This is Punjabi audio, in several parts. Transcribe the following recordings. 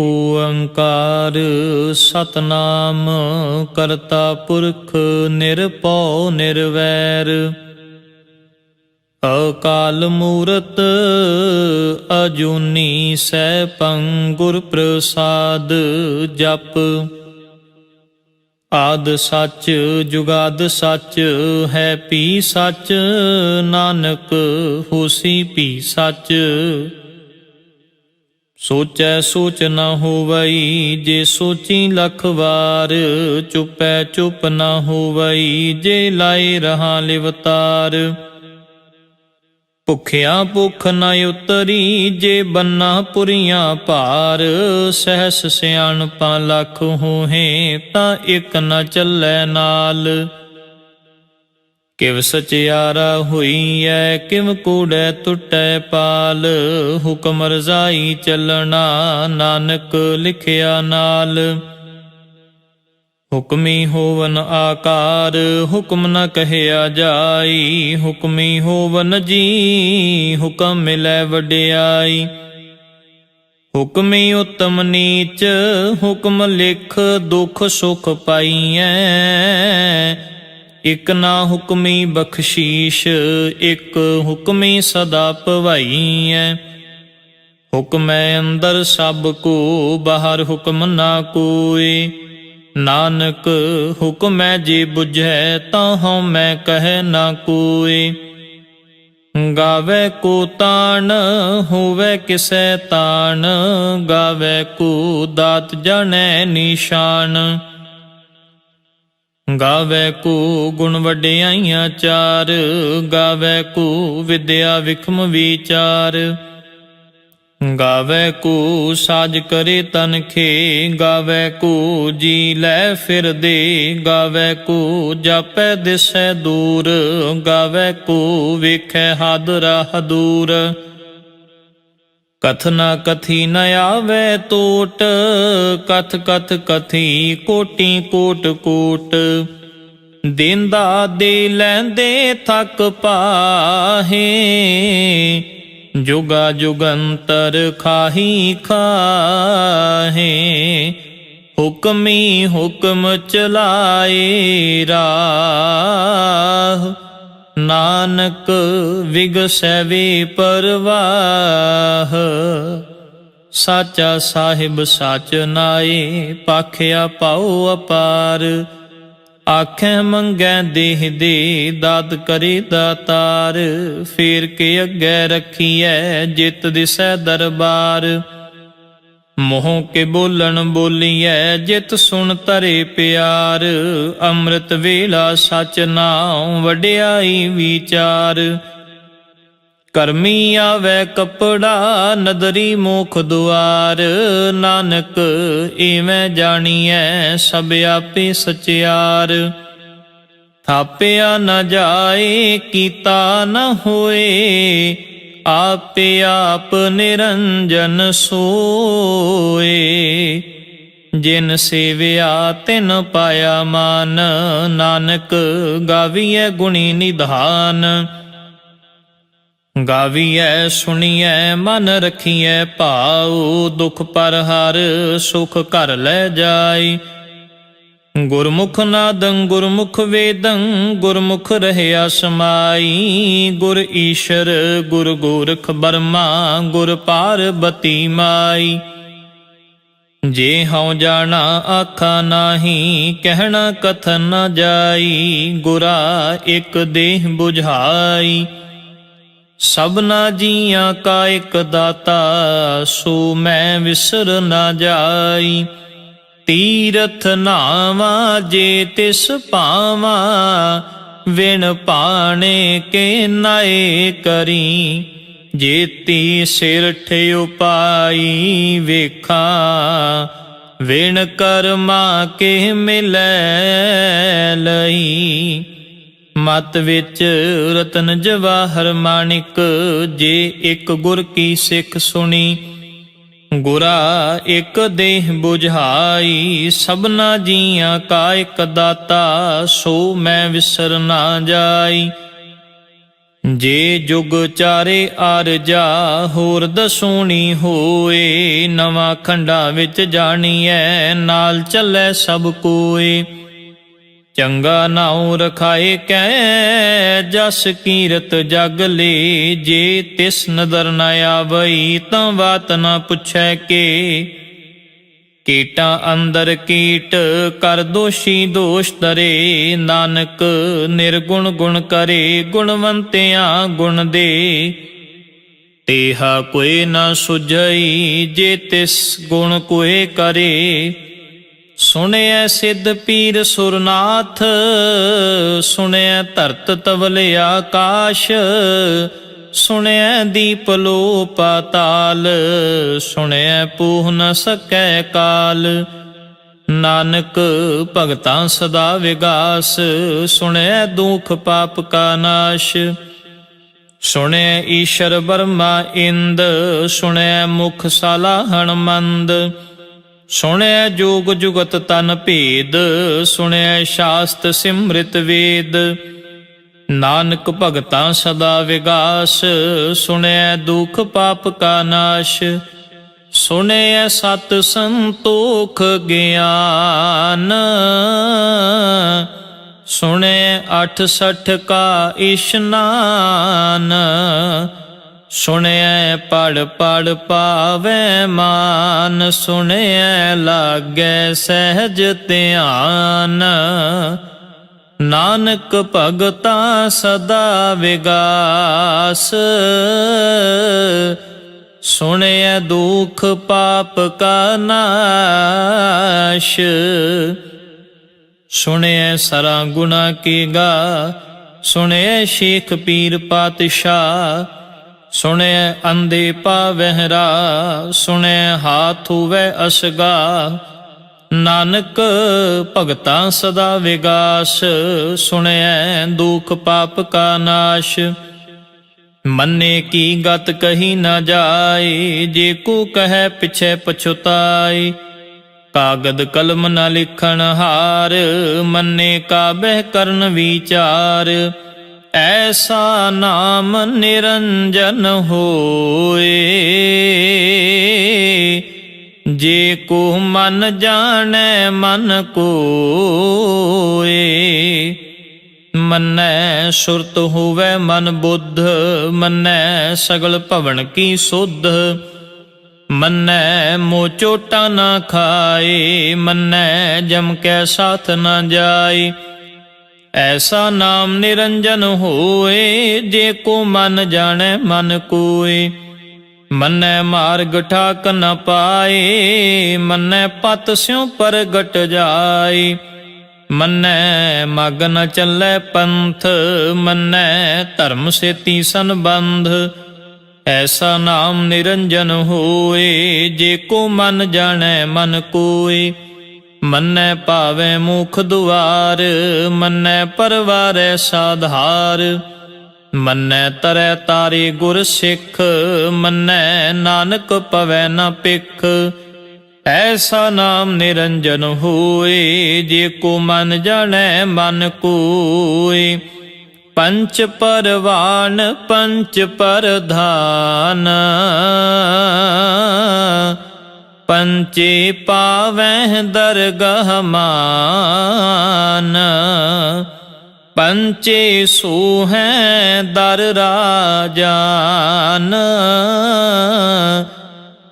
ਓੰਕਾਰ ਸਤਨਾਮ ਕਰਤਾ ਪੁਰਖ ਨਿਰਭਉ ਨਿਰਵੈਰ ਅਕਾਲ ਮੂਰਤ ਅਜੂਨੀ ਸੈਭੰ ਗੁਰ ਪ੍ਰਸਾਦ ਜਪ। ਆਦਿ ਸੱਚ ਜੁਗਾਦਿ ਸੱਚ ਹੈ ਭੀ ਸੱਚ ਨਾਨਕ ਹੋਸੀ ਭੀ ਸੱਚ। ਸੋਚੈ ਸੋਚ ਨ ਹੋਵਈ ਜੇ ਸੋਚੀ ਲੱਖ ਵਾਰ ਚੁਪੈ ਚੁਪ ਨ ਹੋਵਈ ਜੇ ਲਾਏ ਰਹਾ ਲਿਵਤਾਰ। ਭੁਖਿਆ ਭੁਖ ਨ ਉਤਰੀ ਜੇ ਬੰਨਾ ਪੁਰੀਆਂ ਭਾਰ ਸਹਿਸ ਸਿਆਣਪਾਂ ਲੱਖ ਹੋਹੇ ਤਾਂ ਇਕ ਨ ਚੱਲੈ ਨਾਲ। ਕਿਵ ਸਚਿਆਰਾ ਹੋਈਐ ਕਿਵ ਕੂੜੈ ਟੁੱਟੈ ਪਾਲ ਹੁਕਮ ਰਜ਼ਾਈ ਚੱਲਣਾ ਨਾਨਕ ਲਿਖਿਆ ਨਾਲ। ਹੁਕਮੀ ਹੋਵਨ ਆਕਾਰ ਹੁਕਮ ਨ ਕਹਿਆ ਜਾਈ ਹੁਕਮੀ ਹੋਵਨ ਜੀ ਹੁਕਮ ਮਿਲੈ ਵਡਿਆਈ। ਹੁਕਮੀ ਉਤਮ ਨੀਚ ਹੁਕਮ ਲਿਖ ਦੁਖ ਸੁਖ ਪਾਈਐ ਇਕ ਨਾ ਹੁਕਮੀ ਬਖਸ਼ੀਸ਼ ਇਕ ਹੁਕਮੀ ਸਦਾ ਭਵਾਈਐ। ਹੁਕਮੈ ਅੰਦਰ ਸਭ ਕੋ ਬਾਹਰ ਹੁਕਮ ਨਾ ਕੋਇ ਨਾਨਕ ਹੁਕਮੈ ਜੇ ਬੁਝੈ ਤਾਂ ਹਉ ਮੈਂ ਕਹਿ ਨਾ ਕੋਇ। ਗਾਵੇ ਕੋ ਤਾਣ ਹੋਵੇ ਕਿਸੈ ਤਾਣ ਗਾਵੇ ਕੋ ਦਾਤ ਜਾਣੈ ਨਿਸ਼ਾਨ। ਗਾਵੇ ਕੋ ਗੁਣ ਵਡਿਆਈਆਂ ਚਾਰ ਗਾਵੇ ਕੋ ਵਿਦਿਆ ਵਿਖਮ ਵਿਚਾਰ। ਗਾਵੇ ਕੋ ਸਾਜ ਕਰੇ ਤਨਖੇ ਗਾਵੇ ਕੋ ਜੀ ਲੈ ਫਿਰਦੇ ਗਾਵੇ ਕੋ ਜਾਪੈ ਦਿਸੈ ਦੂਰ ਗਾਵੇ ਕੋ ਵੇਖੈ ਹਦ ਰਾਹ ਦੂਰ। ਕਥ ਨ ਕਥੀ ਨ ਆਵੈ ਟੋਟ ਕਥ ਕਥ ਕਥੀ ਕੋਟੀ ਕੋਟ ਕੋਟ। ਦੇਂਦਾ ਦੇ ਲੈਂਦੇ ਥੱਕ ਪਾਹੇ ਜੁਗਾ ਜੁਗੰਤਰ ਖਾਹੀ ਖਾਹੇ। ਹੁਕਮੀ ਹੁਕਮ ਚਲਾਏ ਰਾਹ ਨਾਨਕ ਵਿਗਸੈ ਵੇ ਪਰਵਾਹ। ਸਾਚਾ ਸਾਹਿਬ ਸਾਚ ਨਾਏ ਪਾਖਿਆ ਪਾਉ ਅਪਾਰ। ਆਖੈ ਮੰਗੈ ਦੇਹ ਦੇ ਦਾਤ ਕਰੇ ਦਾਤਾਰ। ਫੇਰ ਕੇ ਅੱਗੇ ਰੱਖੀਐ ਜਿਤ ਦਿਸੈ ਦਰਬਾਰ। ਮੋਹ ਕੇ ਬੋਲਣ ਬੋਲੀਐ ਜਿਤ ਸੁਣ ਤਰੇ ਪਿਆਰ। ਅੰਮ੍ਰਿਤ ਵੇਲਾ ਸਚ ਨਾਉ ਵਡਿਆਈ ਵਿਚਾਰ। ਕਰਮੀ ਆਵੈ ਕਪੜਾ ਨਦਰੀ ਮੋਖ ਦੁਆਰ। ਨਾਨਕ ਏਵੇਂ ਜਾਣੀਐ ਸਭ ਆਪੇ ਸਚਿਆਰ। ਥਾਪਿਆ ਨ ਜਾਏ ਕੀਤਾ ਨ ਹੋਏ ਆਪੇ ਆਪ ਨਿਰੰਜਨ ਸੋਏ। ਜਿਨ ਸੇਵਿਆ ਤਿਨ ਪਾਇਆ ਮਾਨ ਨਾਨਕ ਗਾਵੀਐ ਗੁਣੀ ਨਿਧਾਨ। ਗਾਵੀਐ ਸੁਣੀਐ ਮਨ ਰਖੀਐ ਭਾਉ ਦੁਖ ਪਰ ਹਰ ਸੁਖ ਘਰ ਲੈ ਜਾਈ। ਗੁਰਮੁਖ ਨਾਦੰ ਗੁਰਮੁਖ ਵੇਦੰ ਗੁਰਮੁਖ ਰਹਿਆ ਸਮਾਈ। ਗੁਰ ਈਸ਼ਰ ਗੁਰ ਗੋਰਖ ਬਰਮਾ ਗੁਰ ਪਾਰਬਤੀ ਮਾਈ। ਜੇ ਹਉ ਜਾਣਾ ਆਖਾ ਨਾਹੀ ਕਹਿਣਾ ਕਥਨ ਨ ਜਾਈ। ਗੁਰਾ ਇਕ ਦੇਹ ਬੁਝਾਈ ਸਭਨਾ ਜੀਆਂ ਕਾ ਇਕ ਦਾਤਾ ਸੋ ਮੈਂ ਵਿਸਰ ਨਾ ਜਾਈ। ਤੀਰਥ ਨਾਵਾ ਜੇ ਤਿਸ ਭਾਵਾ ਵਿਣ ਪਾਣੇ ਕੇ ਨਾਏ ਕਰੀ। ਜੇਤੀ ਸਿਰ ਠਿਉ ਪਾਈ ਵੇਖਾਂ ਵਿਣ ਕਰਮਾ ਕੇ ਮਿਲੈ ਲਈ। ਮਤ ਵਿੱਚ ਰਤਨ ਜਵਾਹਰ ਮਾਣਿਕ ਜੇ ਇਕ ਗੁਰ ਕੀ ਸਿੱਖ ਸੁਣੀ। ਗੁਰਾ ਇਕ ਦੇਹ ਬੁਝਾਈ ਸਭਨਾ ਜੀਆਂ ਕਾ ਇਕ ਦਾਤਾ ਸੋ ਮੈਂ ਵਿਸਰ ਨਾ ਜਾਈ। ਜੇ ਜੁਗ ਚਾਰੇ ਆਰਜਾ ਹੋਰ ਦਸੂਣੀ ਹੋਏ, ਨਵਾਂ ਖੰਡਾ ਵਿੱਚ ਜਾਣੀਐ ਨਾਲ ਚੱਲੈ ਸਭ ਕੋਏ। ਚੰਗਾ ਨਾਉ ਰਖਾਏ ਕੈ ਜਸ ਕੀਰਤ ਜਗ ਲੇ, ਜੇ ਤਿਸ ਨਦਰ ਨ ਆਵਈ ਤਾਂ ਬਾਤ ਨ ਪੁੱਛੈ ਕੇ। ਕੀਟਾਂ ਅੰਦਰ ਕੀਟ ਕਰ ਦੋਸ਼ੀ ਦੋਸ਼ ਧਰੇ, ਨਾਨਕ ਨਿਰਗੁਣ ਗੁਣ ਕਰੇ ਗੁਣਵੰਤਿਆਂ ਗੁਣ ਦੇ। ਤੇਹਾ ਕੋਈ ਨਾ ਸੁਝਈ ਜੇ ਤਿਸ ਗੁਣ ਕੋਏ ਕਰੇ, ਸੁਣਿਐ ਸਿੱਧ ਪੀਰ ਸੁਰਨਾਥ ਸੁਣਿਐ ਧਰਤ ਤਵਲ ਆਕਾਸ਼। ਸੁਣਿਐ ਦੀਪ ਲੋ ਪਾਤਾਲ ਸੁਣਿਐ ਪੂਹ ਨ ਸਕੈ ਕਾਲ। ਨਾਨਕ ਭਗਤਾਂ ਸਦਾ ਵਿਗਾਸ ਸੁਣਿਐ ਦੁਖ ਪਾਪ ਕਾ ਨਾਸ਼। ਸੁਣਿਐ ਈਸ਼ਰ ਬਰਮਾ ਇੰਦ ਸੁਣਿਐ ਮੁਖ ਸਾਲਾਹਣ ਮੰਦ। ਸੁਣਿਐ ਜੋਗ ਜੁਗਤ ਤਨ ਭੇਦ ਸੁਣਿਐ ਸ਼ਾਸਤ ਸਿਮ੍ਰਿਤ ਵੇਦ। ਨਾਨਕ ਭਗਤਾਂ ਸਦਾ ਵਿਗਾਸ ਸੁਣਿਐ ਦੁਖ ਪਾਪ ਕਾ ਨਾਸ਼। ਸੁਣਿਐ ਸਤ ਸੰਤੋਖ ਗਿਆਨ ਸੁਣਿਐ 68 ਕਾ ਇਸ਼ਨਾਨ। ਸੁਣਿਐ ਪੜ ਪੜ ਪਾਵੈ ਮਾਨ ਸੁਣਿਐ ਲਾਗੈ ਸਹਿਜ ਧਿਆਨ। ਨਾਨਕ ਭਗਤਾਂ ਸਦਾ ਵਿਗਾਸ ਸੁਣਿਐ ਦੁਖ ਪਾਪ ਕਾ ਨਾਸ਼। ਸੁਣਿਐ ਸਰਾ ਗੁਣਾ ਕੀ ਗਾ ਸੁਣਿਐ ਸ਼ੇਖ ਪੀਰ ਪਾਤਸ਼ਾਹ। ਸੁਣਿਐ ਅੰਧੇ ਪਾਵਹਿ ਰਾਹ ਸੁਣਿਐ ਹਾਥ ਹੋਵੈ ਅਸਗਾ। ਨਾਨਕ ਭਗਤਾਂ ਸਦਾ ਵਿਗਾਸ ਸੁਣਿਐ ਦੁਖ ਪਾਪ ਕਾ ਨਾਸ਼। ਮੰਨੇ ਕੀ ਗਤ ਕਹੀ ਨਾ ਜਾਏ, ਜੇ ਕੋ ਕਹੈ ਪਿਛੈ ਪਛੁਤਾਈ। ਕਾਗਦ ਕਲਮ ਨ ਲਿਖਣ ਹਾਰ ਮੰਨੇ ਕਾਬਹਿ ਕਰਨ ਵਿਚਾਰ। ਐਸਾ ਨਾਮ ਨਿਰੰਜਨ ਹੋਏ, ਜੇ ਕੋ ਮਨ ਜਾਣੈ ਮਨ ਕੋਏ। ਮੰਨੈ ਸੁਰਤ ਹੋਵੈ ਮਨ ਬੁੱਧ ਮੰਨੈ ਸਗਲ ਭਵਨ ਕੀ ਸੁਧ। ਮੰਨੈ ਮੋਹ ਚੋਟਾ ਨਾ ਖਾਏ ਮੰਨੈ ਜਮ ਕੈ ਸਾਥ ਨਾ ਜਾਏ। ਐਸਾ ਨਾਮ ਨਿਰੰਜਨ ਹੋਏ, ਜੇ ਕੋ ਮਨ ਜਾਣੈ ਮਨ ਕੋਏ। ਮੰਨੈ ਮਾਰਗ ਠਾਕ ਨ ਪਾਏ ਮੰਨੈ ਪਤ ਸਿਉ ਪ੍ਰਗਟ ਜਾਏ। ਮੰਨੈ ਮਗ ਨ ਚੱਲੈ ਪੰਥ ਮੰਨੈ ਧਰਮ ਸੇਤੀ ਸੰਬੰਧ। ਐਸਾ ਨਾਮ ਨਿਰੰਜਨ ਹੋਏ, ਜੇ ਕੋ ਮਨ ਜਾਣੈ ਮਨ ਕੋਏ। ਮੰਨੈ ਭਾਵੈ ਮੁਖ ਦੁਆਰ ਮੰਨੈ ਪਰਵਾਰੈ ਸਾਧਾਰ। ਮੰਨੈ ਤਰੈ ਤਾਰੇ ਗੁਰ ਸਿੱਖ ਮੰਨੈ ਨਾਨਕ ਪਵੈ ਨ ਪਿਖ। ਐਸਾ ਨਾਮ ਨਿਰੰਜਨ ਹੋਏ, ਜੇ ਕੋ ਮਨ ਜਾਣੈ ਮਨ ਕੋਏ। ਪੰਚ ਪਰਵਾਨ ਪੰਚ ਪਰਧਾਨ ਪੰਚੇ ਪਾਵਹਿ ਦਰਗਹ ਮਾਨ। ਪੰਚੇ ਸੋਹੈ ਦਰ ਰਾਜਾਨ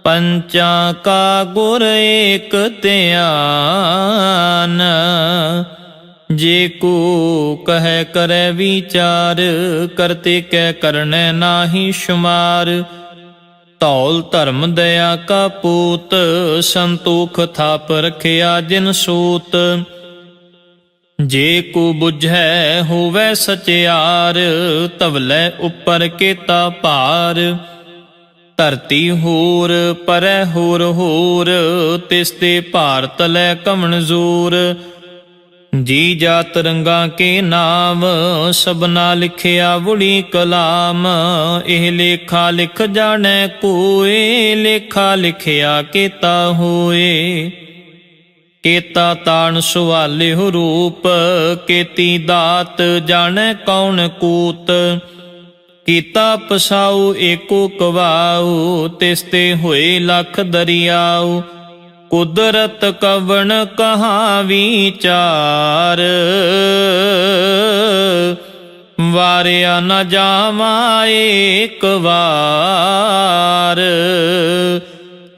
ਪੰਚਾਂ ਕਾ ਗੁਰ ਏਕ ਧਿਆਨ। ਜੇ ਕੋ ਕਹੈ ਕਰੈ ਵਿਚਾਰ ਕਰਤੇ ਕੈ ਕਰਨੈ ਨਾਹੀ ਸ਼ੁਮਾਰ। ਧੌਲ ਧਰਮ ਦਇਆ ਕਾ ਪੂਤ ਸੰਤੋਖ ਥਾਪ ਰਖਿਆ ਜਿਨ ਸੂਤ। ਜੇ ਕੋ ਬੁਝੈ ਹੋਵੈ ਸਚਿਆਰ ਧਵਲੇ ਉੱਪਰ ਕੇਤਾ ਭਾਰ। ਧਰਤੀ ਹੋਰ ਪਰੈ ਹੋਰ ਹੋਰ ਤਿਸ ਤੇ ਭਾਰ ਤਲੈ ਕਮਨਜ਼ੂਰ। ਜੀ ਜਾਤ ਰੰਗਾਂ ਕੇ ਨਾਮ ਸਭਨਾ ਲਿਖਿਆ ਵੁੜੀ ਕਲਾਮ। ਇਹ ਲੇਖਾ ਲਿਖ ਜਾਣੈ ਕੋਏ ਲੇਖਾ ਲਿਖਿਆ ਕੇਤਾ ਹੋਏ। ਕੇਤਾ ਤਾਣ ਸੁਵਾਲਿਹੁ ਰੂਪ ਕੇਤੀ ਦਾਤ ਜਾਣੈ ਕੌਣ ਕੂਤ। ਕੀਤਾ ਪਸਾਉ ਏਕੋ ਕਵਾਉ, ਤਿਸ ਤੇ ਹੋਏ ਲਖ ਦਰਿਆਉ। ਕੁਦਰਤ ਕਵਣ ਕਹਾ ਵਿਚਾਰ, ਵਾਰਿਆ ਨ ਜਾਵਾ ਏਕ ਵਾਰ।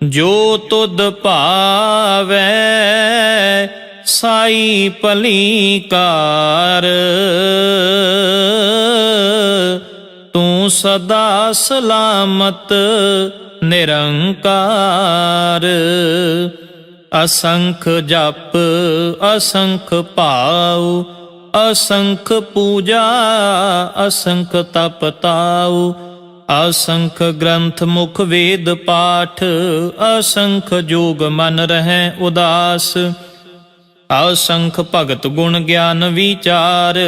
ਜੋ ਤੁਧ ਭਾਵੈ ਸਾਈ ਭਲੀ ਕਾਰ, ਤੂੰ ਸਦਾ ਸਲਾਮਤ ਨਿਰੰਕਾਰ। ਅਸੰਖ ਜਪ ਅਸੰਖ ਭਾਉ, ਅਸੰਖ ਪੂਜਾ ਅਸੰਖ ਤਪ ਤਾਉ। ਅਸੰਖ ਗ੍ਰੰਥ ਮੁਖ ਵੇਦ ਪਾਠ, ਅਸੰਖ ਜੋਗ ਮਨ ਰਹੈ ਉਦਾਸ। ਅਸੰਖ ਭਗਤ ਗੁਣ ਗਿਆਨ ਵਿਚਾਰ,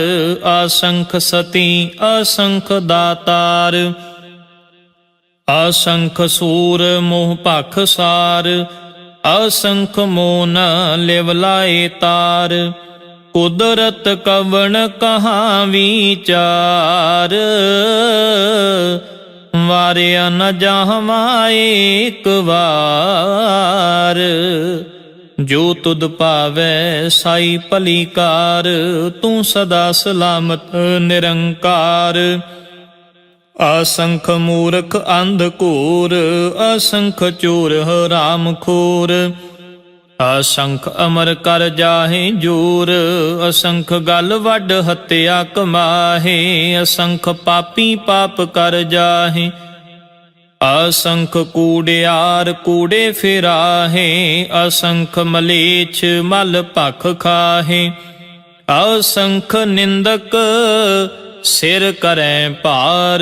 ਅਸੰਖ ਸਤੀ ਅਸੰਖ ਦਾਤਾਰ। ਅਸੰਖ ਸੂਰ ਮੋਹ ਭਖ ਸਾਰ, ਅਸੰਖ ਮੋਨ ਲਿਵ ਲਾਏ ਤਾਰ। ਕੁਦਰਤ ਕਵਣ ਕਹਾ ਵਿਚਾਰ, ਵਾਰਿਆ ਨ ਜਾਵਾ ਏਕ ਵਾਰ। ਜੋ ਤੁਧ ਭਾਵੈ ਸਾਈ ਭਲੀ ਕਾਰ, ਤੂੰ ਸਦਾ ਸਲਾਮਤ ਨਿਰੰਕਾਰ। ਅਸੰਖ ਮੂਰਖ ਅੰਧ ਘੋਰ, ਅਸੰਖ ਚੋਰ ਹਰਾਮ ਖੋਰ। ਅਸੰਖ ਅਮਰ ਕਰ ਜਾਹੇ ਜੋਰ, ਅਸੰਖ ਗਲ ਵੱਡ ਹੱਤਿਆ ਕਮਾਹੇ। ਅਸੰਖ ਪਾਪੀ ਪਾਪ ਕਰ ਜਾਹੇ, ਅਸੰਖ ਕੂੜਿਆਰ ਕੂੜੇ ਫਿਰਾਹੇ। ਅਸੰਖ ਮਲੇਛ ਮਲ ਭਖ ਖਾਹੇ, ਅਸੰਖ ਨਿੰਦਕ ਸਿਰ ਕਰੈ ਭਾਰ।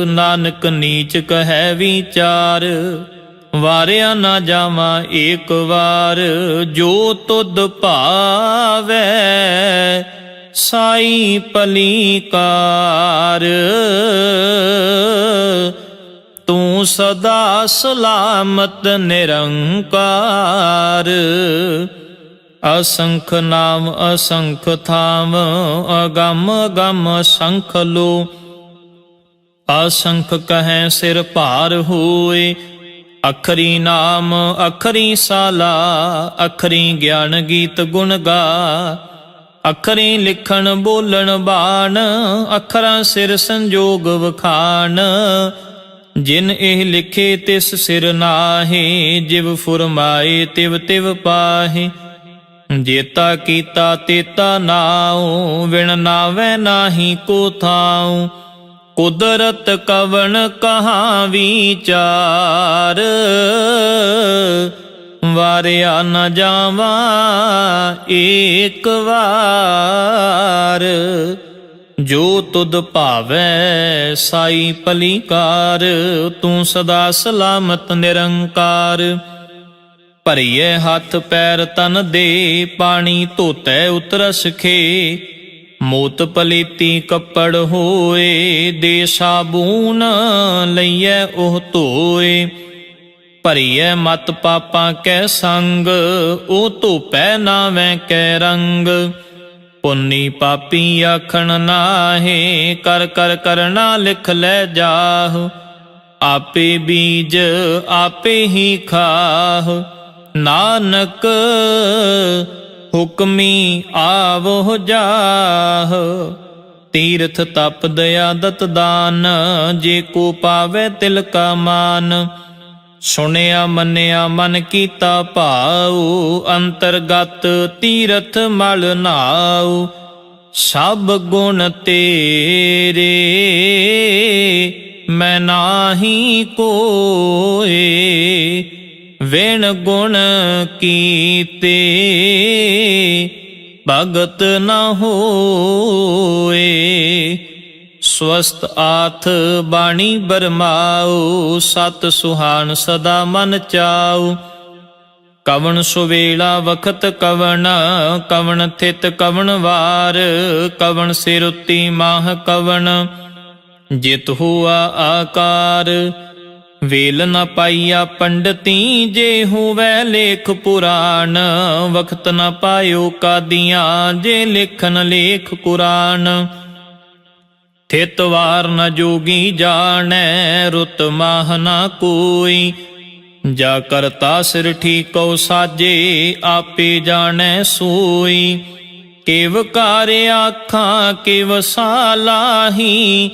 ਨਾਨਕ ਨੀਚ ਕਹੈ ਵਿਚਾਰ, ਵਾਰਿਆ ਨਾ ਜਾਵਾ ਏਕ ਵਾਰ। ਜੋ ਤੁਧ ਭਾਵੈ ਸਾਈ ਭਲੀ ਕਾਰ, ਤੂੰ ਸਦਾ ਸਲਾਮਤ ਨਿਰੰਕਾਰ। ਅਸੰਖ ਨਾਮ ਅਸੰਖ ਥਾਮ, ਅਗੰਮ ਅਗੰਮ ਅਸੰਖ ਲੋ। ਅਸੰਖ ਕਹੈ ਸਿਰ ਭਾਰ ਹੋਏ, ਅਖਰੀ ਨਾਮ ਅਖਰੀ ਸਾਲਾ। ਅਖਰੀ ਗਿਆਨ ਗੀਤ ਗੁਣ ਗਾ, ਅਖਰੀ ਲਿਖਣ ਬੋਲਣ ਬਾਣ। ਅਖਰਾਂ ਸਿਰ ਸੰਜੋਗ ਵਖਾਣ, ਜਿਨ ਇਹ ਲਿਖੇ ਤਿਸ ਸਿਰ ਨਾਹੀ। ਜਿਵ ਫੁਰਮਾਏ ਤਿਵ ਤਿਵ ਪਾਹੀ, ਜੇਤਾ ਕੀਤਾ ਤੇਤਾ ਨਾਉ। ਵਿਣ ਨਾਵੈ ਨਾਹੀ ਕੋ ਥਾਉ, ਕੁਦਰਤ ਕਵਣ ਕਹਾ ਵਿਚਾਰ। ਵਾਰਿਆ ਨ ਜਾਵਾ ਏਕ ਵਾਰ। ਜੋ ਤੁਧ ਭਾਵੈ ਸਾਈ ਭਲੀ ਕਾਰ, ਤੂੰ ਸਦਾ ਸਲਾਮਤ ਨਿਰੰਕਾਰ। ਭਰੀਏ ਹੱਥ ਪੈਰ ਤਨ ਦੇ, ਪਾਣੀ ਧੋਤੈ ਉਤਰਸ ਖੇ। ਮੋਤ ਪਲੀਤੀ ਕੱਪੜ ਹੋਏ, ਦੇ ਸਾਬੂਨ ਲਈਐ ਉਹ ਧੋਏ। ਭਰੀਐ ਮਤ ਪਾਪਾਂ ਕੈ ਸੰਗ, ਉਹ ਧੋਪੈ ਨਾਵੈ ਕੈ ਰੰਗ। ਪੁੰਨੀ ਪਾਪੀ ਆਖਣ ਨਾਹੇ, ਕਰ ਕਰ ਕਰਨਾ ਲਿਖ ਲੈ ਜਾਹ। ਆਪੇ ਬੀਜ ਆਪੇ ਹੀ ਖਾਹ, ਨਾਨਕ ਹੁਕਮੀ ਆਵੋ ਜਾਹ। ਤੀਰਥ ਤਪ ਦਇਆ ਦਤ ਦਾਨ, ਜੇ ਕੋ ਪਾਵੈ ਤਿਲ ਕਾ ਮਾਨ। ਸੁਣਿਆ ਮੰਨਿਆ ਮਨ ਕੀਤਾ ਭਾਉ, ਅੰਤਰਗਤ ਤੀਰਥ ਮਲ ਨਾਉ। ਸਭ ਗੁਣ ਤੇਰੇ ਮੈਂ ਨਾਹੀ ਕੋਏ, ਵਿਣ ਗੁਣ ਕੀਤੇ ਭਗਤ ਨ ਹੋਏ। ਸਵਸਤ ਆਥ ਬਾਣੀ ਬਰਮਾਉ, ਸਤ ਸੁਹਾਣ ਸਦਾ ਮਨ ਚਾਉ। ਕਵਣ ਸੁਵੇਲਾ ਵਖਤ ਕਵਣ, ਕਵਣ ਥਿਤ ਕਵਣ ਵਾਰ। ਕਵਣ ਸਿਰ ਉੱਤੀ ਮਾਹ ਕਵਣ, ਜਿਤ ਹੁਆ ਆਕਾਰ। ਵੇਲ ਨ ਪਾਈਆ ਪੰਡਤੀ, ਜੇ ਹੋਵੈ ਲੇਖ ਪੁਰਾਣ। ਵਖਤ ਨ ਪਾਇਓ ਕਾਦੀਆਂ, ਜੇ ਲਿਖਨ ਲੇਖ ਕੁਰਾਨ। ਥਿਤ ਵਾਰ ਨ ਜੋਗੀ ਜਾਣੈ, ਰੁਤ ਮਾਹ ਨ ਕੋਈ। ਜਾ ਕਰਤਾ ਸਿਰ ਠੀਕੋ ਸਾਜੇ, ਆਪੇ ਜਾਣੈ ਸੋਈ। ਕਿਵ ਕਾਰ ਆਖਾਂ ਕਿਵ ਸਾਲਾਹੀ,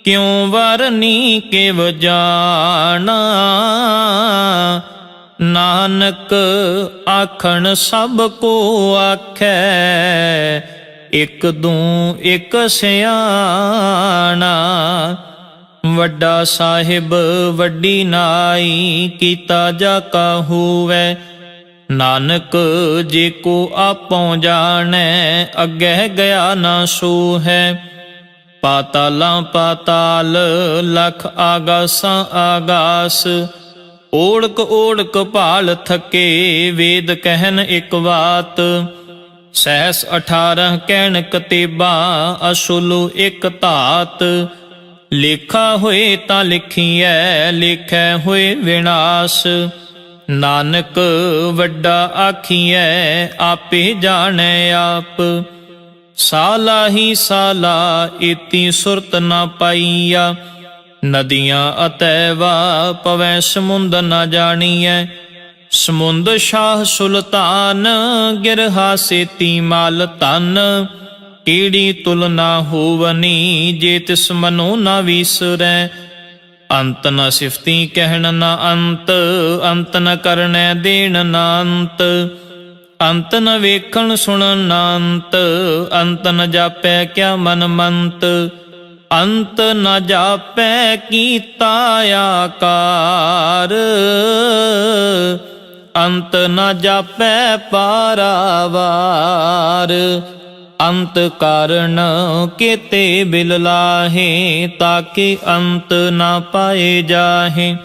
ਕਿਉ ਵਰਨੀ ਕਿਵ ਜਾਣਾ। ਨਾਨਕ ਆਖਣ ਸਭ ਕੋ ਆਖੈ, ਇਕ ਦੂੰ ਇਕ ਸਿਆਣਾ। ਵੱਡਾ ਸਾਹਿਬ ਵੱਡੀ ਨਾਈ, ਕੀਤਾ ਜਾ ਕਾ ਹੋਵੈ। ਨਾਨਕ ਜੇ ਕੋ ਆਪੋ ਜਾਣੈ, ਅੱਗੇ ਗਿਆ ਨਾ ਸੋ ਹੈ। ਪਾਤਾਲਾਂ ਪਾਤਾਲ, ਲਖ ਆਗਾਸਾਂ ਆਗਾਸ। ਓੜਕ ਓੜਕ ਭਾਲ ਥਕੇ, ਵੇਦ ਕਹਿਨ ਇਕ ਬਾਤ। ਸਹਿਸ 18 ਕਹਿਣ ਕਤੇਬਾਂ, ਅਸੁਲ ਇਕ ਧਾਤ। ਲੇਖਾ ਹੋਏ ਤਾਂ ਲਿਖੀਐ, ਲੇਖੈ ਹੋਏ ਵਿਨਾਸ਼। ਨਾਨਕ ਵੱਡਾ ਆਖੀਐ, ਆਪੇ ਜਾਣੈ ਆਪ। ਸਾਲਾ ਹੀ ਸਾਲਾ, ਇਤੀ ਸੁਰਤ ਨਾ ਪਾਈਆ। ਨਦੀਆਂ ਅਤੈਵਾ, ਪਵੈ ਸਮੁੰਦ ਨਾ ਜਾਣੀਐ। ਸਮੁੰਦ ਸ਼ਾਹ ਸੁਲਤਾਨ, ਗਿਰਹਾ ਸੇਤੀ ਮਾਲ ਧਨ। ਕੀੜੀ ਤੁਲਨਾ ਹੋਵਨੀ, ਜੇ ਤਿਸ ਮਨੋ ਨਾ ਵੀਸਰੈ। ਅੰਤ ਨ ਸਿਫਤੀ ਕਹਿਣ ਨ ਅੰਤ, ਅੰਤ ਨ ਕਰਨੈ ਦੇਣ ਨ ਅੰਤ। ਅੰਤ ਨ ਵੇਖਣ ਸੁਣਨ ਨ ਅੰਤ, ਅੰਤ ਨ ਜਾਪੈ ਕਿਆ ਮਨ ਮੰਤ। ਅੰਤ ਨ ਜਾਪੈ ਕੀਤਾ ਆਕਾਰ, ਅੰਤ ਨ ਜਾਪੈ ਪਾਰਾਵਾਰ। ਅੰਤ ਕਾਰਨ ਕੇਤੇ ਬਿਲ ਲਾਹੇ, ਤਾਕੇ ਅੰਤ ਨਾ ਪਾਏ ਜਾਹੇ।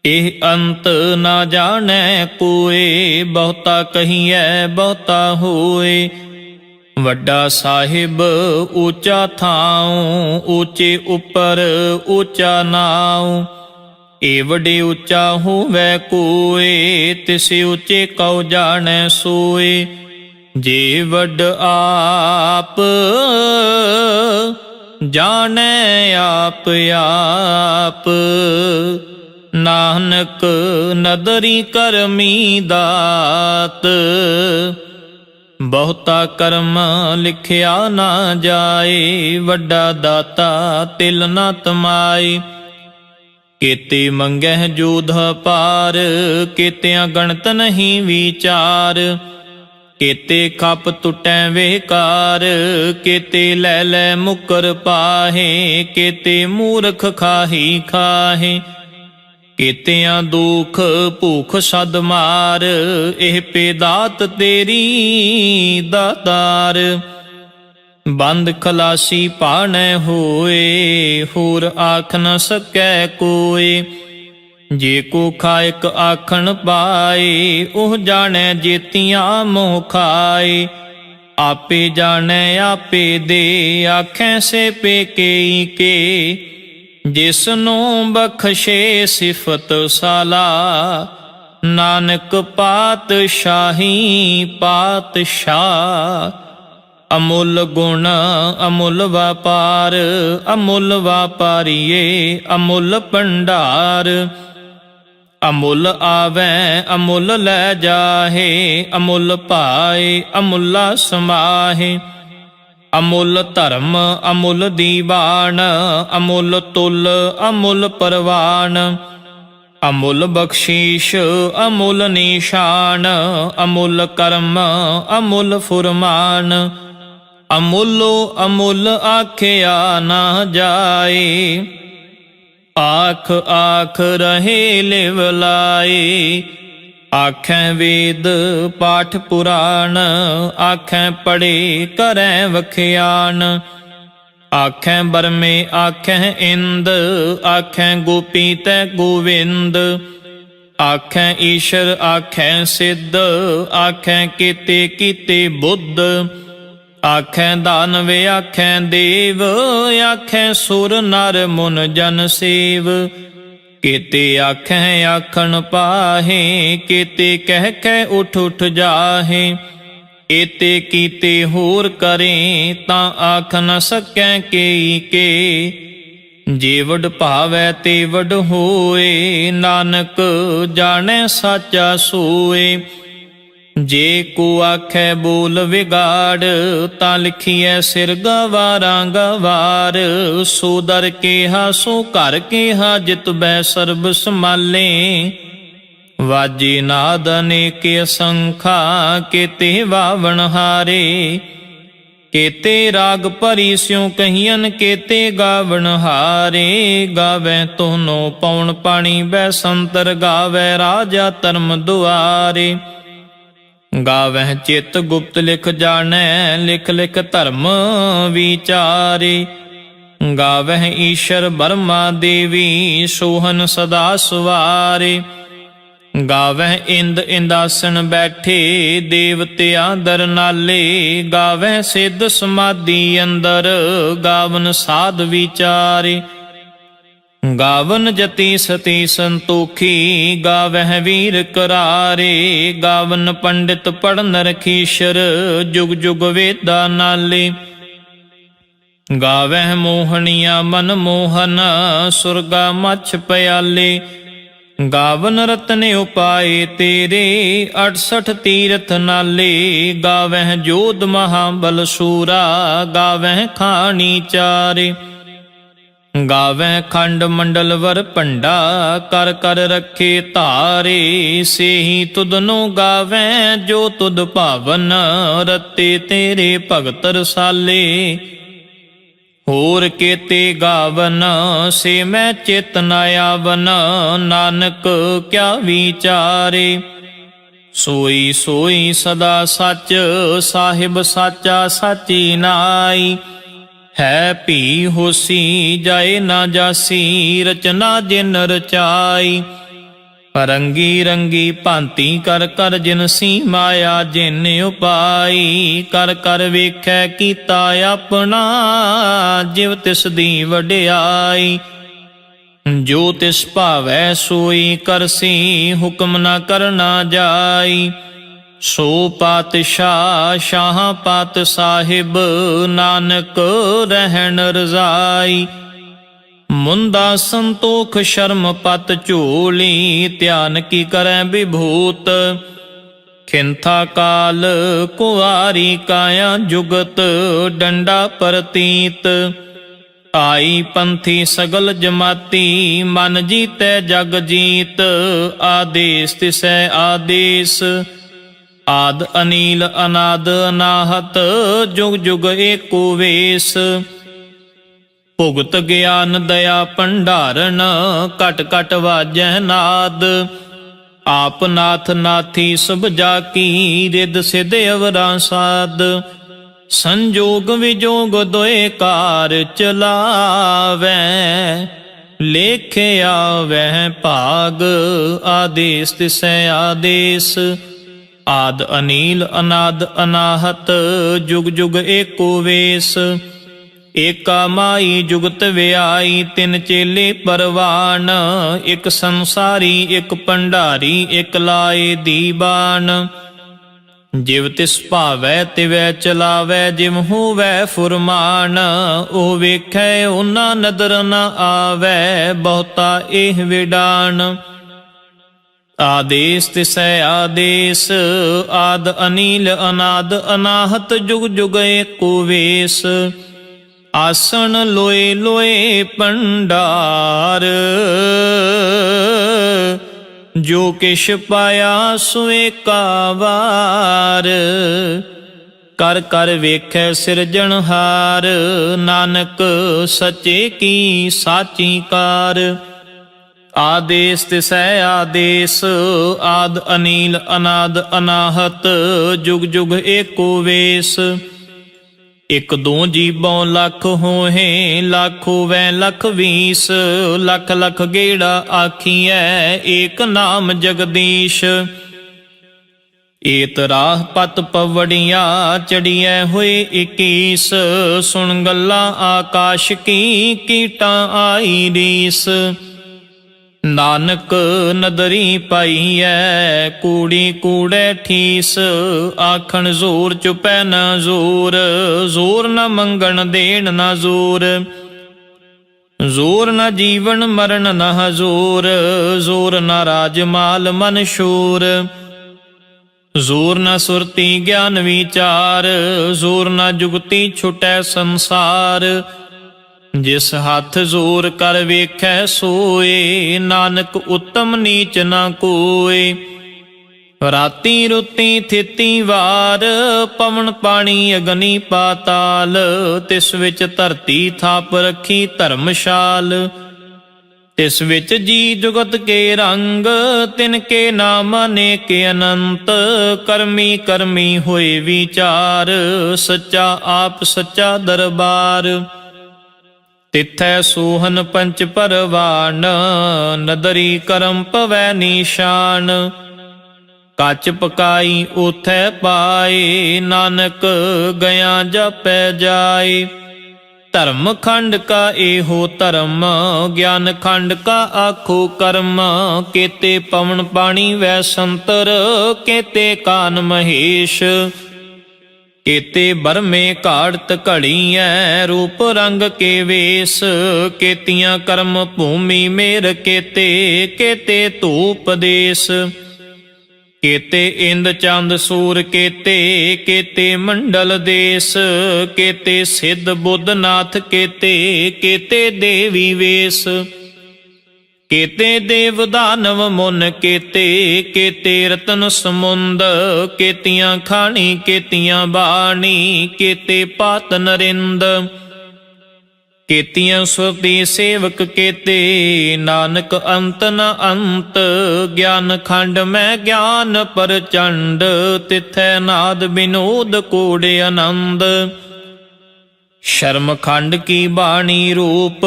ਇਹ ਅੰਤ ਨਾ ਜਾਣੈ ਕੋਏ, ਬਹੁਤਾ ਕਹੀਐ ਬਹੁਤਾ ਹੋਏ। ਵੱਡਾ ਸਾਹਿਬ ਊਚਾ ਥਾਉ, ਊਚੇ ਉੱਪਰ ਊਚਾ ਨਾਉ। ਏਵੜੇ ਊਚਾ ਹੋਵੈ ਕੋਏ, ਤਿਸ ਊਚੇ ਕਉ ਜਾਣੈ ਸੋਏ। ਜੇ ਵੱਡ ਆਪ ਜਾਣੈ ਆਪ ਆਪ, ਨਾਨਕ ਨਦਰੀ ਕਰਮੀ ਦਾਤ। ਬਹੁਤਾ ਕਰਮ ਲਿਖਿਆ ਨਾ ਜਾਏ, ਵੱਡਾ ਦਾਤਾ ਤਿਲ ਨਾ ਤਮਾਏ। ਕੇਤੇ ਮੰਗਹਿ ਜੋਧ ਪਾਰ, ਕੇਤਿਆਂ ਗਣਤ ਨਹੀਂ ਵਿਚਾਰ। ਕੇਤੇ ਖਪ ਟੁਟੈ ਵੇਕਾਰ, ਕੇਤੇ ਲੈ ਲੈ ਮੁਕਰ ਪਾਹੇ। ਕੇਤੇ ਮੂਰਖ ਖਾਹੀ ਖਾਹੇ, ਕੇਤਿਆਂ ਦੁਖ ਭੂਖ ਸਦ ਮਾਰ। ਇਹ ਪੇਦਾਤ ਤੇਰੀ ਦਾਤਾਰ, ਬੰਦ ਖਲਾਸੀ ਪਾਣੈ ਹੋਏ। ਹੋਰ ਆਖ ਨ ਸਕੈ ਕੋਏ, ਜੇ ਕੋ ਖਾਇਕ ਆਖਣ ਪਾਏ। ਉਹ ਜਾਣੈ ਜੇਤੀਆਂ ਮੋਹ ਖਾਏ, ਆਪੇ ਜਾਣੈ ਆਪੇ ਦੇ। ਆਖੈ ਸੇ ਪੇਕੇ ਕੇ, ਜਿਸਨੂੰ ਬਖਸ਼ੇ ਸਿਫਤ ਸਾਲਾ। ਨਾਨਕ ਪਾਤਸ਼ਾਹੀ ਪਾਤਸ਼ਾਹ। ਅਮੁੱਲ ਗੁਣ ਅਮੁੱਲ ਵਪਾਰ, ਅਮੁੱਲ ਵਾਪਾਰੀਏ ਅਮੁੱਲ ਭੰਡਾਰ। ਅਮੁੱਲ ਆਵੈ ਅਮੁੱਲ ਲੈ ਜਾਹੇ, ਅਮੁੱਲ ਪਾਏ ਅਮੁੱਲਾ ਸਮਾਹੇ। ਅਮੁੱਲ ਧਰਮ ਅਮੁੱਲ ਦੀਵਾਨ, ਅਮੁੱਲ ਤੁਲ ਅਮੁੱਲ ਪਰਵਾਨ। ਅਮੁੱਲ ਬਖਸ਼ੀਸ਼ ਅਮੁੱਲ ਨਿਸ਼ਾਨ, ਅਮੁੱਲ ਕਰਮ ਅਮੁੱਲ ਫੁਰਮਾਨ। ਅਮੁੱਲੋ ਅਮੁੱਲ ਆਖਿਆ ਨਾ ਜਾਏ, ਆਖ ਆਖ ਰਹੇ ਲਿਵ ਲਾਏ। ਆਖੈ ਵੇਦ ਪਾਠ ਪੁਰਾਣ, ਆਖੈ ਪੜ੍ਹੇ ਕਰੈ ਵਖਿਆਨ। ਆਖੈ ਬਰਮੇ ਆਖੈ ਇੰਦ, ਆਖੈ ਗੋਪੀ ਤੈ ਗੋਵਿੰਦ। ਆਖੈ ਈਸ਼ਰ ਆਖੈ ਸਿੱਧ, ਆਖੈ ਕੀਤੇ ਕੀਤੇ ਬੁੱਧ। ਆਖੈ ਦਾਨਵ ਆਖੈ ਦੇਵ, ਆਖੈ ਸੁਰ ਨਰ ਮੁਨ ਜਨ ਸੇਵ। ਕੀਤੇ ਆਖੈ ਆਖਣ ਪਾਹੇ, ਕੀਤੇ ਕਹਿ ਕਹਿ ਉਠ ਉਠ ਜਾਹੇ। एते कीते होर करें तां आख न सकैं केई के। जे वड भावै ते वड होए नानक जाने साचा सोए। जे को आखै बोल विगाड़ तां लिखिए सिर गवारा गवार। सो दर केहा सो घर केहा जित बै सर्ब संभाले। वाजे नाद अनेक असंखा केते वावण हारे। केते राग भरी स्यों कहियन केते गावण हारे। गावै तोनो पौन पाणी बैसंतर गावै राजा धर्म दुआरे। गावह चित गुप्त लिख जानै लिख लिख धर्म विचारे। गावह ईश्वर ब्रह्मा देवी सोहन सदा सवारे। गावह इंद इंदासन बैठे देवतिया दर नाले। गावह सिद्ध समाधि अंदर गावन साध विचारे। गावन जति सती संतोखी गावह वीर करारे। गावन पंडित पढ़न रखीशर जुग जुग वेदा नाले। गावह मोहनिया मन मोहन सुरगा मछ प्याले। गावन रतन उपाय तेरे 68 तीरथ नाले। गावह जोध महाबल सूरा गावह खानी चारे। गावै खंड मंडल वर पंडा कर कर रखे धारे। से ही तुदनो गावै जो तुद भावन रते तेरे भगत रसाले। होर केते गावन से मैं चित न आवन नानक क्या विचारे। सोई सोई सदा सच साहिब साचा साची नाई। है भी होसी जाए ना जासी रचना जिन रचाई। रंगी रंगी भांति कर कर जिनसी माया जिन उपाई। कर कर वेखै कीता अपना जिव तिस दी वड्याई। जो तिस भावै सोई करसी हुक्म न करना जाई। सो पातशाह शाह पात साहिब नानक रहन रजाई। मुंदा संतोख शर्म पत झोली ध्यान की करै विभूत। खिंथा काल कुआरी काया जुगत डंडा परतीत। आई पंथी सगल जमाती मन जीतै जग जीत। आदेश तिसै आदेश आद अनील अनाद अनाहत जुग जुग एको वेश। भुगत ज्ञान दया भंडारण कट कट वाजै नाद। आप नाथ नाथी सब जाकी रिद सिध अवरा साध। संजोग विजोग दोए कार चलावै लेखे आवै भाग। आदेश तिसै आदेश आद अनील अनाद अनाहत जुग जुग एको वेश। एका माई जुगत व्याई तिन चेले परवान। एक संसारी एक भंडारी एक लाए दीवान। जिव तिस भावै तिवै चलावै जिव होवै फुरमान। ओ वेखै ओना नदर न आवै बहुता एह विडान। आदेश तिसै आदेश आद अनील अनाद अनाहत जुग जुग एको वेश। आसन लोए लोए भंडार जो किश पाया सोए कावार। कर कर वेखै सिरजनहार नानक सचे की साची कार। आदेश तिसै आदेश आद अनील अनाद अनाहत जुग जुग एको वेश। एक दो जीबों लख होहे लख होवै लख 20। लख लख गेड़ा आखिए एक नाम जगदीश। एत राह पत पवड़िया चढ़िए हुए 21। सुन गल्ला आकाश की कीटा आई रीस। ਨਾਨਕ ਨਦਰੀ ਪਾਈਐ ਕੂੜੀ ਕੂੜੈ ਠੀਸ, ਆਖਣ ਜ਼ੋਰ ਚੁਪੈ ਨ ਜ਼ੋਰ, ਜ਼ੋਰ ਨ ਮੰਗਣ ਦੇਣ ਨ ਜ਼ੋਰ, ਜ਼ੋਰ ਨ ਜੀਵਨ ਮਰਨ ਨ ਹਜ਼ੂਰ, ਜ਼ੋਰ ਨ ਰਾਜ ਮਾਲ ਮਨ ਸ਼ੂਰ, ਜ਼ੋਰ ਨ ਸੁਰਤੀ ਗਿਆਨ ਵਿਚਾਰ, ਜ਼ੋਰ ਨ ਜੁਗਤੀ ਛੁਟੈ ਸੰਸਾਰ, ਜਿਸ ਹੱਥ ਜ਼ੋਰ ਕਰ ਵੇਖੈ ਸੋਏ, ਨਾਨਕ ਉਤਮ ਨੀਚ ਨ ਕੋਏ। ਰਾਤੀ ਰੁੱਤੀ ਥਿਤੀ ਵਾਰ, ਪਵਨ ਪਾਣੀ ਅਗਨੀ ਪਾਤਾਲ, ਤਿਸ ਵਿੱਚ ਧਰਤੀ ਥਾਪ ਰੱਖੀ ਧਰਮਸ਼ਾਲ, ਤਿਸ ਵਿੱਚ ਜੀ ਜੁਗਤ ਕੇ ਰੰਗ, ਤਿਨ ਕੇ ਨਾਮ ਅਨੇਕ ਅਨੰਤ, ਕਰਮੀ ਕਰਮੀ ਹੋਏ ਵਿਚਾਰ, ਸੱਚਾ ਆਪ ਸੱਚਾ ਦਰਬਾਰ। ਤਿਥੈ ਸੋਹਨ ਪੰਚ ਪਰਵਾਨ, ਨਦਰੀ ਕਰਮ ਪਵੈ ਨੀਸ਼ਾਨ, ਕੱਚ ਪਕਾਈ ਉਥੈ ਪਾਏ, ਨਾਨਕ ਗਿਆ ਜਪੈ ਜਾਏ। ਧਰਮ ਖੰਡ ਕਾ ਇਹੋ ਧਰਮ, ਗਿਆਨ ਖੰਡ ਕਾ ਆਖੋ ਕਰਮ, ਕੇਤੇ ਪਵਨ ਪਾਣੀ ਵੈ ਸੰਤਰ, ਕੇਤੇ ਕਾਨ ਮਹੇਸ਼, ਕੇਤੇ ਬਰਮੇ ਘਾੜਤ ਘੜੀਐ, ਰੂਪ ਰੰਗ ਕੇ ਵੇਸ, ਕੇਤੀਆਂ ਕਰਮ ਭੂਮੀ ਮੇਰ ਕੇਤੇ, ਕੇਤੇ ਧੂਪ ਦੇਸ, ਕੇਤੇ ਇੰਦ ਚੰਦ ਸੂਰ ਕੇਤੇ, ਕੇਤੇ ਮੰਡਲ ਦੇਸ, ਕੇਤੇ ਸਿੱਧ ਬੁੱਧ ਨਾਥ ਕੇਤੇ, ਕੇਤੇ ਦੇਵੀ ਵੇਸ, ਕੇਤੇ ਦੇਵ ਦਾਨਵ ਮੁਨ ਕੇਤੇ, ਕੇਤੇ ਰਤਨ ਸਮੁੰਦ, ਕੇਤੀਆਂ ਖਾਣੀ ਕੇਤੀਆਂ ਬਾਣੀ, ਕੇਤੇ ਪਾਤ ਨਰਿੰਦ, ਕੇਤੀਆਂ ਸੁਰਤੀ ਸੇਵਕ ਕੇਤੇ, ਨਾਨਕ ਅੰਤ ਨ ਅੰਤ, ਗਿਆਨ ਖੰਡ ਮੈਂ ਗਿਆਨ ਪ੍ਰਚੰਡ, ਤਿਥੈ ਨਾਦ ਬਿਨੋਦ ਕੋੜ ਆਨੰਦ, ਸ਼ਰਮ ਖੰਡ ਕੀ ਬਾਣੀ ਰੂਪ,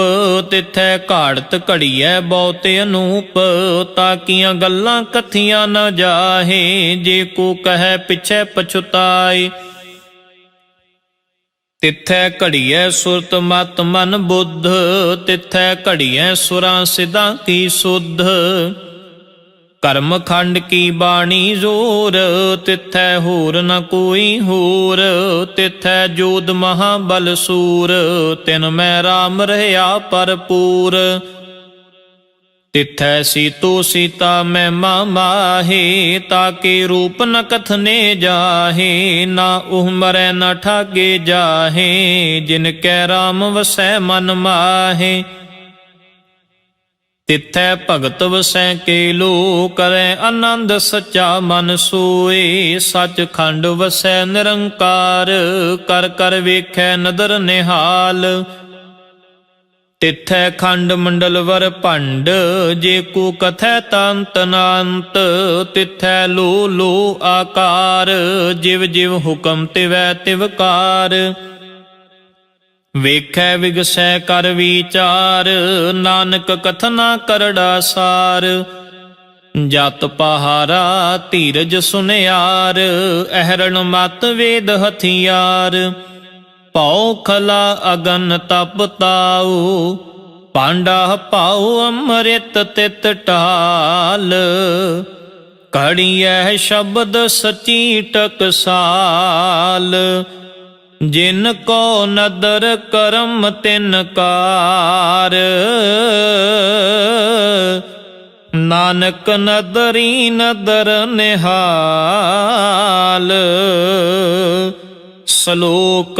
ਤਿਥੈ ਘਾੜਤ ਘੜੀਐ ਬਹੁਤ ਅਨੂਪ, ਤਾਕੀਆਂ ਗੱਲਾਂ ਕਥੀਆਂ ਨ ਜਾਹੇ, ਜੇ ਕੋ ਕਹੈ ਪਿਛੈ ਪਛੁਤਾਏ, ਤਿਥੈ ਘੜੀਐ ਸੁਰਤ ਮਤ ਮਨ ਬੁੱਧ, ਤਿਥੈ ਘੜੀਐ ਸੁਰਾਂ ਸਿਧਾਂ ਕੀ ਸੁਧ, ਕਰਮ ਖੰਡ ਕੀ ਬਾਣੀ ਜ਼ੋਰ, ਤਿਥੈ ਹੋਰ ਨ ਕੋਈ ਹੋਰ, ਤਿਥੈ ਜੋਧ ਮਹਾਬਲ ਸੂਰ, ਤਿਨ ਮੈਂ ਰਾਮ ਰਹਿਆ ਭਰਪੂਰ, ਤਿਥੈ ਸੀਤੋ ਸੀਤਾ ਮਹਿਮਾ ਮਾਹੇ, ਤਾਕੇ ਰੂਪ ਨ ਕਥਨੇ ਜਾਹੇ, ਨਾ ਉਹ ਮਰੈ ਨ ਠਾਗੇ ਜਾਹੇ, ਜਿਨ ਕੈ ਰਾਮ ਵਸੈ ਮਨ ਮਾਹੇ, ਤਿਥੈ ਭਗਤ ਵਸੈ ਕੇ ਲੋ, ਕਰੈ ਆਨੰਦ ਸੱਚਾ ਮਨ ਸੋਏ, ਸੱਚ ਖੰਡ ਵਸੈ ਨਿਰੰਕਾਰ, ਕਰ ਕਰ ਵੇਖੈ ਨਦਰ ਨਿਹਾਲ, ਤਿਥੈ ਖੰਡ ਮੰਡਲ ਵਰ ਭੰਡ, ਜੇ ਕੋ ਕਥੈ ਤੰਤ ਨਾੰਤ, ਤਿਥੈ ਲੋ ਲੋ ਆਕਾਰ, ਜਿਵ ਜਿਵ ਹੁਕਮ ਤਿਵੈ ਤਿਵਕਾਰ, ਵੇਖੈ ਵਿਗਸੈ ਕਰ ਵਿਚਾਰ, ਨਾਨਕ ਕਥਨਾ ਕਰੜਾ ਸਾਰ, ਜਤ ਪਹਾਰਾ ਧੀਰਜ ਸੁਨਿਆਰ, ਅਹਰਣ ਮਤ ਵੇਦ ਹਥਿਆਰ, ਭਉ ਖਲਾ ਅਗਨ ਤਪ ਤਾਉ, ਪਾਂਡਾ ਪਾਉ ਅੰਮ੍ਰਿਤ ਤਿਤ ਢਾਲ, ਘੜੀਐ ਸ਼ਬਦ ਸਚੀ ਟਕਸਾਲ, ਜਿਨ ਕੋ ਨਦਰ ਕਰਮ ਤਿਨ ਕਾਰ, ਨਾਨਕ ਨਦਰੀ ਨਦਰ ਨਿਹਾਲ। ਸ਼ਲੋਕ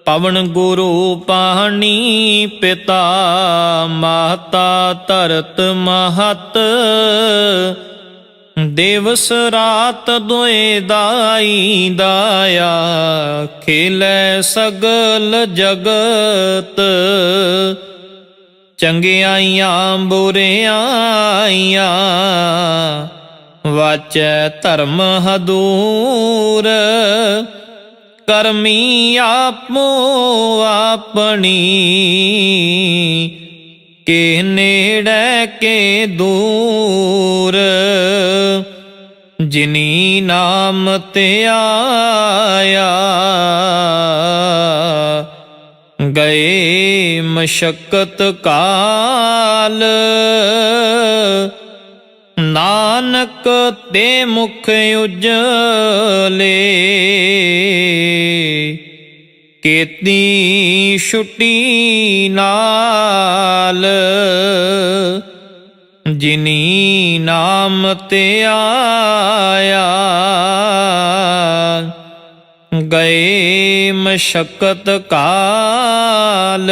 ਪਵਨ ਗੁਰੂ ਪਾਣੀ ਪਿਤਾ, ਮਾਤਾ ਧਰਤ ਮਹਤ, ਦਿਵਸ ਰਾਤ ਦੁਇ ਦਾਈ ਦਾਇਆ, ਖੇਲੇ ਸਗਲ ਜਗਤ, ਚੰਗਿਆਈਆਂ ਬੁਰਿਆਈਆਂ, ਵਾਚੈ ਧਰਮ ਹਦੂਰ, ਕਰਮੀ ਆਪੋ ਆਪਣੀ, ਕੇ ਨੇੜੇ ਕੇ ਦੂਰ, ਜਿਨੀ ਨਾਮ ਤੇ ਆਇਆ, ਗਏ ਮਸ਼ੱਕਤ ਕਾਲ, ਨਾਨਕ ਤੇ ਮੁਖ ਉਜਲੇ, ਕੀਤੀ ਛੁਟੀ ਨਾਲ, ਜਿਨੀ ਨਾਮ ਤੇ ਆਇਆ। ਗਏ ਮਸ਼ੱਕਤ ਕਾਲ,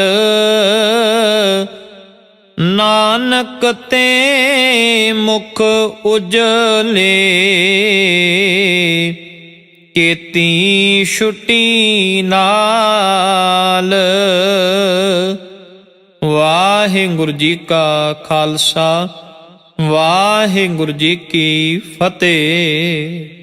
ਨਾਨਕ ਤੇ ਮੁਖ ਉਜਲੇ, ਕੀਤੀ ਛੁਟੀ ਨਾਲ। ਵਾਹਿਗੁਰੂ ਜੀ ਕਾ ਖਾਲਸਾ, ਵਾਹਿਗੁਰੂ ਜੀ ਕੀ ਫਤਿਹ।